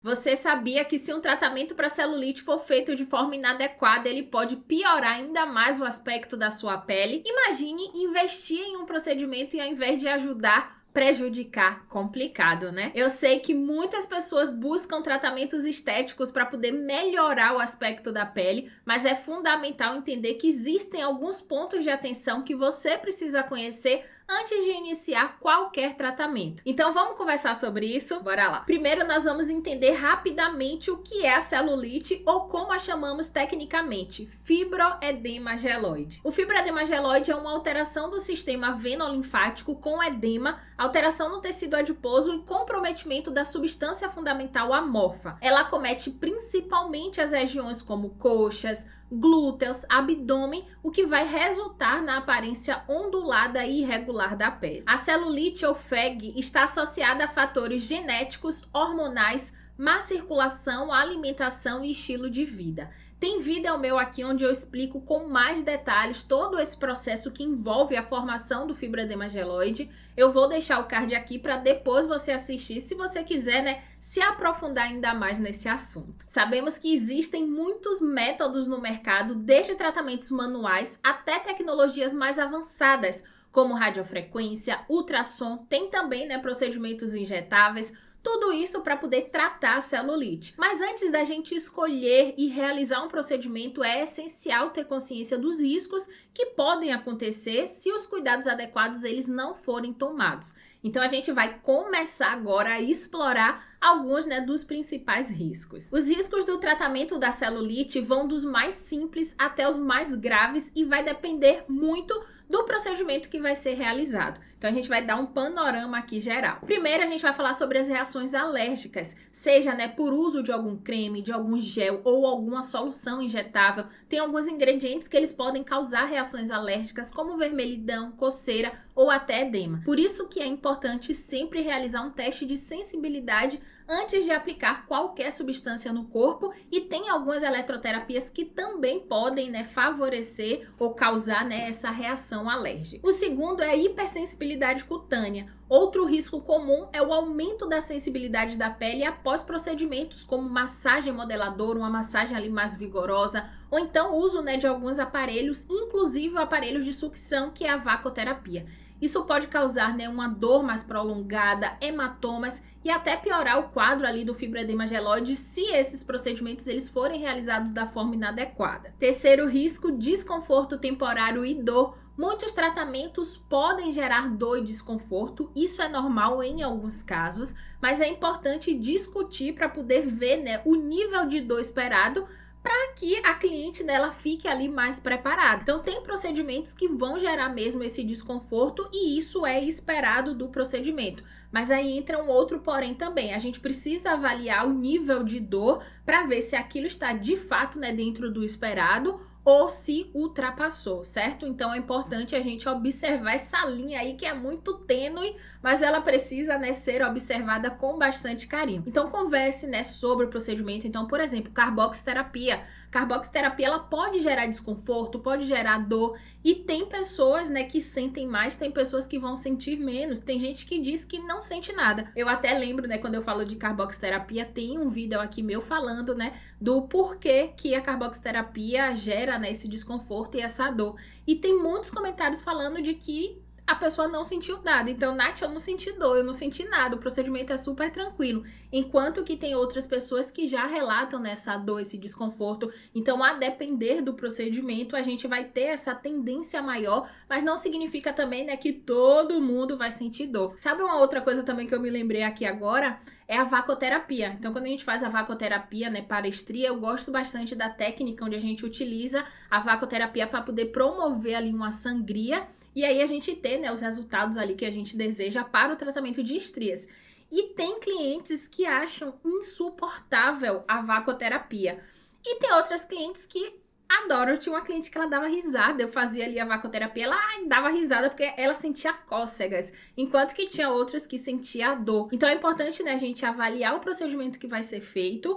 Você sabia que se um tratamento para celulite for feito de forma inadequada, ele pode piorar ainda mais o aspecto da sua pele? Imagine investir em um procedimento e ao invés de ajudar, prejudicar. Complicado, né? Eu sei que muitas pessoas buscam tratamentos estéticos para poder melhorar o aspecto da pele, mas é fundamental entender que existem alguns pontos de atenção que você precisa conhecer antes de iniciar qualquer tratamento. Então vamos conversar sobre isso? Bora lá! Primeiro nós vamos entender rapidamente o que é a celulite ou como a chamamos tecnicamente, fibroedema geloide. O fibroedema geloide é uma alteração do sistema venolinfático com edema, alteração no tecido adiposo e comprometimento da substância fundamental amorfa. Ela acomete principalmente as regiões como coxas, glúteos, abdômen, o que vai resultar na aparência ondulada e irregular da pele. A celulite ou FEG está associada a fatores genéticos, hormonais, má circulação, alimentação e estilo de vida. Tem vídeo meu aqui onde eu explico com mais detalhes todo esse processo que envolve a formação do fibroedema geloide. Eu vou deixar o card aqui para depois você assistir, se você quiser, né, se aprofundar ainda mais nesse assunto. Sabemos que existem muitos métodos no mercado, desde tratamentos manuais até tecnologias mais avançadas, como radiofrequência, ultrassom, tem também, né, procedimentos injetáveis. Tudo isso para poder tratar a celulite. Mas antes da gente escolher e realizar um procedimento, é essencial ter consciência dos riscos que podem acontecer se os cuidados adequados eles não forem tomados. Então a gente vai começar agora a explorar alguns, né, dos principais riscos. Os riscos do tratamento da celulite vão dos mais simples até os mais graves e vai depender muito do procedimento que vai ser realizado. Então a gente vai dar um panorama aqui geral. Primeiro a gente vai falar sobre as reações alérgicas, seja, né, por uso de algum creme, de algum gel ou alguma solução injetável. Tem alguns ingredientes que eles podem causar reações alérgicas, como vermelhidão, coceira ou até edema. Por isso que é importante sempre realizar um teste de sensibilidade antes de aplicar qualquer substância no corpo, e tem algumas eletroterapias que também podem, né, favorecer ou causar, né, essa reação alérgica. O segundo é a hipersensibilidade cutânea. Outro risco comum é o aumento da sensibilidade da pele após procedimentos como massagem modeladora, uma massagem ali mais vigorosa, ou então o uso, né, de alguns aparelhos, inclusive aparelhos de sucção, que é a vacoterapia. Isso pode causar, né, uma dor mais prolongada, hematomas e até piorar o quadro ali do fibroedema geloide se esses procedimentos eles forem realizados da forma inadequada. Terceiro risco, desconforto temporário e dor. Muitos tratamentos podem gerar dor e desconforto, isso é normal em alguns casos, mas é importante discutir para poder ver, né, o nível de dor esperado, para que a cliente dela fique ali mais preparada. Então tem procedimentos que vão gerar mesmo esse desconforto e isso é esperado do procedimento. Mas aí entra um outro porém também. A gente precisa avaliar o nível de dor para ver se aquilo está de fato, né, dentro do esperado ou se ultrapassou, certo? Então é importante a gente observar essa linha aí que é muito tênue, mas ela precisa, né, ser observada com bastante carinho. Então converse, né, sobre o procedimento. Então, por exemplo, carboxiterapia. Carboxiterapia ela pode gerar desconforto, pode gerar dor, e tem pessoas, né, que sentem mais, tem pessoas que vão sentir menos, tem gente que diz que não sente nada. Eu até lembro, né, quando eu falo de carboxiterapia, tem um vídeo aqui meu falando, né, do porquê que a carboxiterapia gera, né, esse desconforto e essa dor. E tem muitos comentários falando de que a pessoa não sentiu nada. Então, Nath, eu não senti dor, eu não senti nada, o procedimento é super tranquilo. Enquanto que tem outras pessoas que já relatam nessa dor, esse desconforto. Então, a depender do procedimento, a gente vai ter essa tendência maior, mas não significa também, né, que todo mundo vai sentir dor. Sabe uma outra coisa também que eu me lembrei aqui agora? É a vacoterapia. Então, quando a gente faz a vacoterapia, né, para estria, eu gosto bastante da técnica onde a gente utiliza a vacoterapia para poder promover ali uma sangria e aí a gente ter, né, os resultados ali que a gente deseja para o tratamento de estrias. E tem clientes que acham insuportável a vacoterapia. E tem outras clientes que adoram. Eu tinha uma cliente que ela dava risada, eu fazia ali a vacoterapia, ela dava risada porque ela sentia cócegas, enquanto que tinha outras que sentia dor. Então é importante, né, a gente avaliar o procedimento que vai ser feito,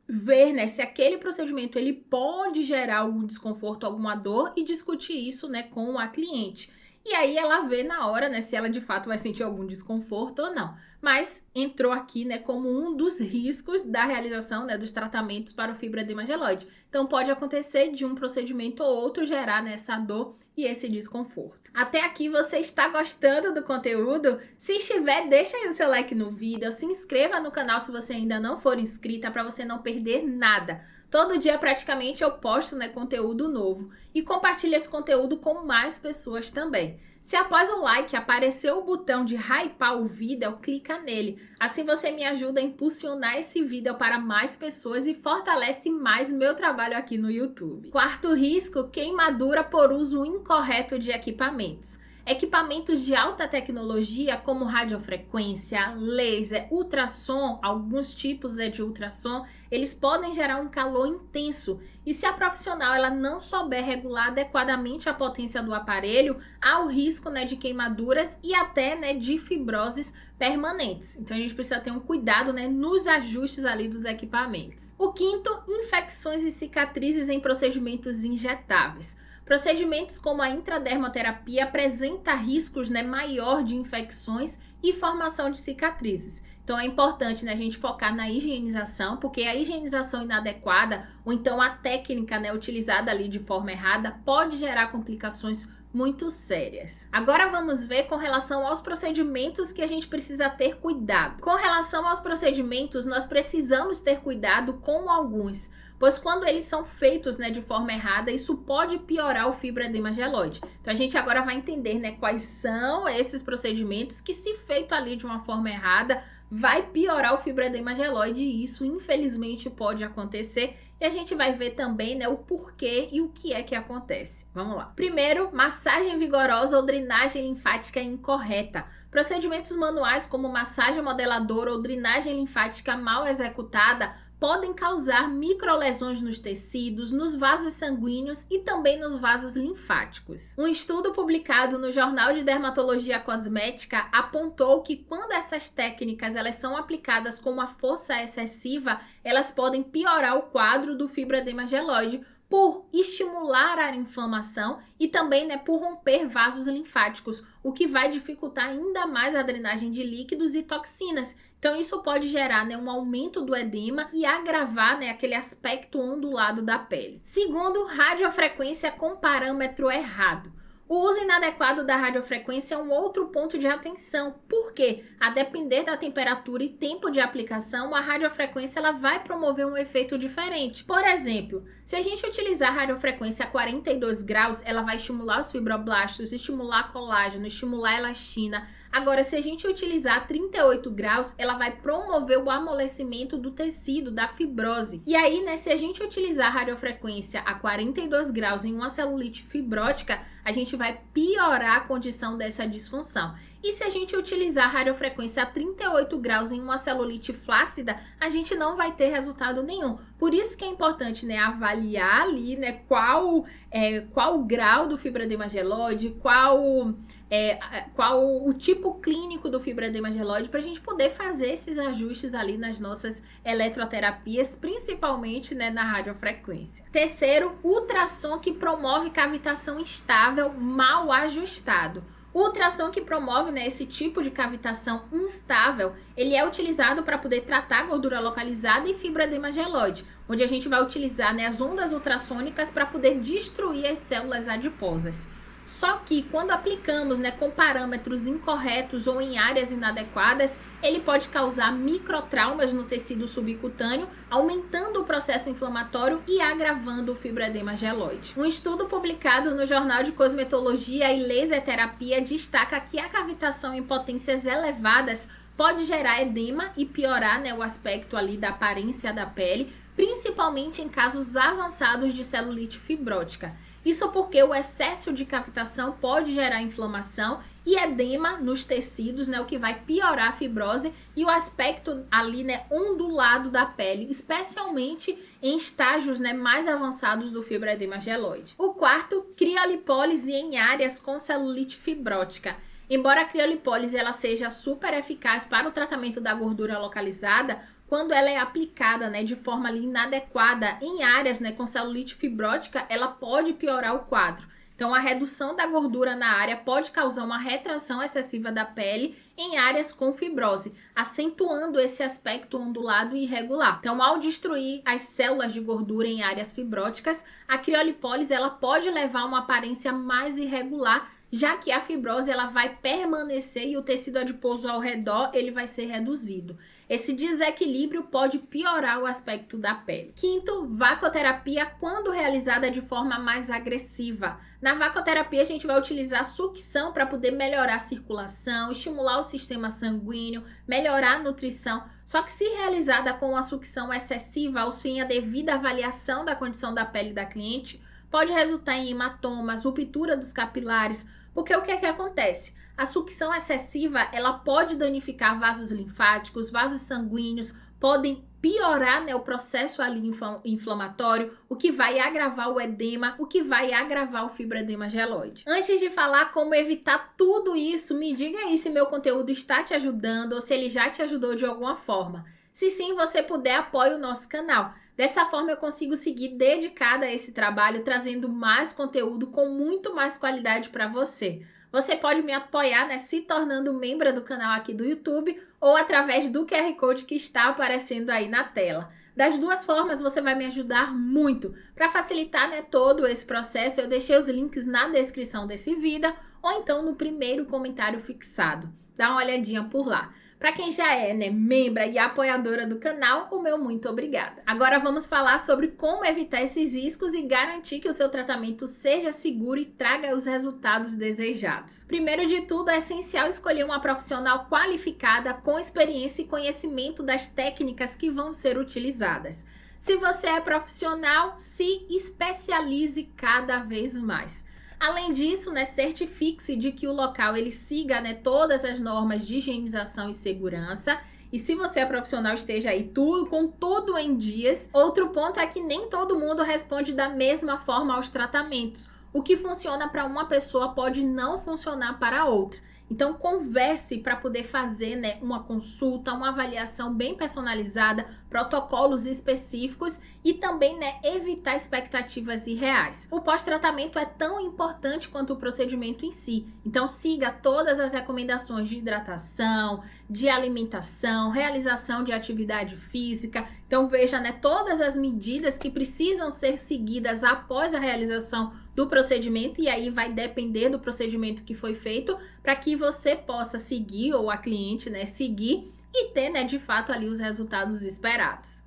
ver, né, se aquele procedimento ele pode gerar algum desconforto, alguma dor, e discutir isso, né, com a cliente. e aí ela vê na hora, né, se ela de fato vai sentir algum desconforto ou não. Mas entrou aqui, né, como um dos riscos da realização, né, dos tratamentos para o fibroedema geloide. Então pode acontecer de um procedimento ou outro gerar, né, essa dor e esse desconforto. Até aqui você está gostando do conteúdo? Se estiver, deixa aí o seu like no vídeo, se inscreva no canal se você ainda não for inscrita para você não perder nada. Todo dia praticamente eu posto, né, conteúdo novo e compartilho esse conteúdo com mais pessoas também. Se após o like aparecer o botão de hypar o vídeo, clica nele. Assim você me ajuda a impulsionar esse vídeo para mais pessoas e fortalece mais meu trabalho aqui no YouTube. Quarto risco, queimadura por uso incorreto de equipamentos. Equipamentos de alta tecnologia como radiofrequência, laser, ultrassom, alguns tipos de ultrassom, eles podem gerar um calor intenso. E se a profissional ela não souber regular adequadamente a potência do aparelho, há o risco, né, de queimaduras e até, né, de fibroses permanentes. Então a gente precisa ter um cuidado, né, nos ajustes ali dos equipamentos. O quinto, infecções e cicatrizes em procedimentos injetáveis. Procedimentos como a intradermoterapia apresentam riscos, né, maior de infecções e formação de cicatrizes. Então é importante, né, a gente focar na higienização, porque a higienização inadequada ou então a técnica, né, utilizada ali de forma errada pode gerar complicações muito sérias. Agora vamos ver com relação aos procedimentos que a gente precisa ter cuidado. Com relação aos procedimentos, nós precisamos ter cuidado com alguns, pois quando eles são feitos, né, de forma errada, isso pode piorar o fibroedema geloide. Então a gente agora vai entender, né, quais são esses procedimentos que, se feito ali de uma forma errada, vai piorar o fibroedema geloide, e isso infelizmente pode acontecer. E a gente vai ver também, né, o porquê e o que é que acontece. Vamos lá. Primeiro, massagem vigorosa ou drenagem linfática incorreta. Procedimentos manuais como massagem modeladora ou drenagem linfática mal executada podem causar microlesões nos tecidos, nos vasos sanguíneos e também nos vasos linfáticos. Um estudo publicado no Jornal de Dermatologia Cosmética apontou que quando essas técnicas elas são aplicadas com uma força excessiva, elas podem piorar o quadro do fibroedema geloide por estimular a inflamação e também, né, por romper vasos linfáticos, o que vai dificultar ainda mais a drenagem de líquidos e toxinas. Então isso pode gerar, né, um aumento do edema e agravar, né, aquele aspecto ondulado da pele. Segundo, radiofrequência com parâmetro errado. O uso inadequado da radiofrequência é um outro ponto de atenção, porque, a depender da temperatura e tempo de aplicação, a radiofrequência ela vai promover um efeito diferente. Por exemplo, se a gente utilizar a radiofrequência a 42 graus, ela vai estimular os fibroblastos, estimular colágeno, estimular elastina. Agora, se a gente utilizar a 38 graus, ela vai promover o amolecimento do tecido, da fibrose. E aí, né, se a gente utilizar a radiofrequência a 42 graus em uma celulite fibrótica, a gente vai piorar a condição dessa disfunção. E se a gente utilizar a radiofrequência a 38 graus em uma celulite flácida, a gente não vai ter resultado nenhum. Por isso que é importante, né, avaliar ali, né, qual o grau do fibroedema geloide, qual o tipo clínico do fibroedema geloide, para a gente poder fazer esses ajustes ali nas nossas eletroterapias, principalmente, né, na radiofrequência. Terceiro, ultrassom que promove cavitação instável mal ajustado. O ultrassom que promove, né, esse tipo de cavitação instável, ele é utilizado para poder tratar gordura localizada e fibroedema geloide, onde a gente vai utilizar, né, as ondas ultrassônicas para poder destruir as células adiposas. Só que quando aplicamos, né, com parâmetros incorretos ou em áreas inadequadas, ele pode causar microtraumas no tecido subcutâneo, aumentando o processo inflamatório e agravando o fibroedema geloide. Um estudo publicado no Jornal de Cosmetologia e Laser Terapia destaca que a cavitação em potências elevadas pode gerar edema e piorar, né, o aspecto ali da aparência da pele, principalmente em casos avançados de celulite fibrótica. Isso porque o excesso de cavitação pode gerar inflamação e edema nos tecidos, né, o que vai piorar a fibrose e o aspecto ali, né, ondulado da pele, especialmente em estágios, né, mais avançados do fibroedema geloide. O quarto, criolipólise em áreas com celulite fibrótica. Embora a criolipólise ela seja super eficaz para o tratamento da gordura localizada, quando ela é aplicada, né, de forma ali inadequada em áreas, né, com celulite fibrótica, ela pode piorar o quadro. Então, a redução da gordura na área pode causar uma retração excessiva da pele em áreas com fibrose, acentuando esse aspecto ondulado e irregular. Então, ao destruir as células de gordura em áreas fibróticas, a criolipólise ela pode levar a uma aparência mais irregular, já que a fibrose ela vai permanecer e o tecido adiposo ao redor ele vai ser reduzido. Esse desequilíbrio pode piorar o aspecto da pele. Quinto, vacoterapia quando realizada de forma mais agressiva. Na vacoterapia a gente vai utilizar sucção para poder melhorar a circulação, estimular o sistema sanguíneo, melhorar a nutrição. Só que se realizada com uma sucção excessiva ou sem a devida avaliação da condição da pele da cliente, pode resultar em hematomas, ruptura dos capilares, porque o que é que acontece? A sucção excessiva, ela pode danificar vasos linfáticos, vasos sanguíneos, podem piorar, né, o processo ali inflamatório, o que vai agravar o edema, o que vai agravar o fibroedema geloide. Antes de falar como evitar tudo isso, me diga aí se meu conteúdo está te ajudando ou se ele já te ajudou de alguma forma. Se sim, você puder, apoie o nosso canal. Dessa forma eu consigo seguir dedicada a esse trabalho, trazendo mais conteúdo com muito mais qualidade para você. Você pode me apoiar, né, se tornando membro do canal aqui do YouTube ou através do QR Code que está aparecendo aí na tela. Das duas formas você vai me ajudar muito. Para facilitar, né, todo esse processo, eu deixei os links na descrição desse vídeo ou então no primeiro comentário fixado. Dá uma olhadinha por lá. Para quem já é, né, membra e apoiadora do canal, o meu muito obrigada. Agora vamos falar sobre como evitar esses riscos e garantir que o seu tratamento seja seguro e traga os resultados desejados. Primeiro de tudo, é essencial escolher uma profissional qualificada com experiência e conhecimento das técnicas que vão ser utilizadas. Se você é profissional, se especialize cada vez mais. Além disso, né, certifique-se de que o local ele siga, né, todas as normas de higienização e segurança. E se você é profissional, esteja aí com tudo em dias. Outro ponto é que nem todo mundo responde da mesma forma aos tratamentos. O que funciona para uma pessoa pode não funcionar para outra. Então converse para poder fazer, né, uma consulta, uma avaliação bem personalizada, protocolos específicos e também, né, evitar expectativas irreais. O pós-tratamento é tão importante quanto o procedimento em si. Então siga todas as recomendações de hidratação, de alimentação, realização de atividade física. Então veja, né, todas as medidas que precisam ser seguidas após a realização do procedimento, e aí vai depender do procedimento que foi feito para que você possa seguir, ou a cliente, né, seguir e ter, né, de fato ali os resultados esperados.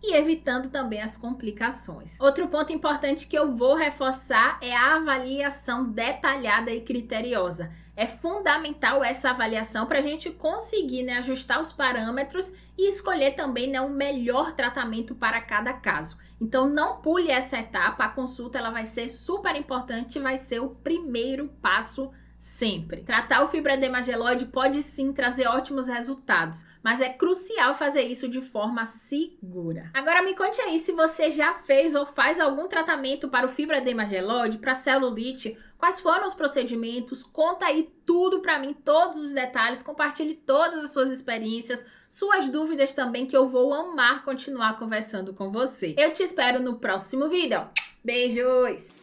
E evitando também as complicações. Outro ponto importante que eu vou reforçar é a avaliação detalhada e criteriosa. É fundamental essa avaliação para a gente conseguir, né, ajustar os parâmetros e escolher também, né, um melhor tratamento para cada caso. Então não pule essa etapa, a consulta ela vai ser super importante, vai ser o primeiro passo sempre. Tratar o fibroedema geloide pode sim trazer ótimos resultados, mas é crucial fazer isso de forma segura. Agora me conte aí se você já fez ou faz algum tratamento para o fibroedema geloide, para celulite, quais foram os procedimentos, conta aí tudo para mim, todos os detalhes, compartilhe todas as suas experiências, suas dúvidas também, que eu vou amar continuar conversando com você. Eu te espero no próximo vídeo. Beijos!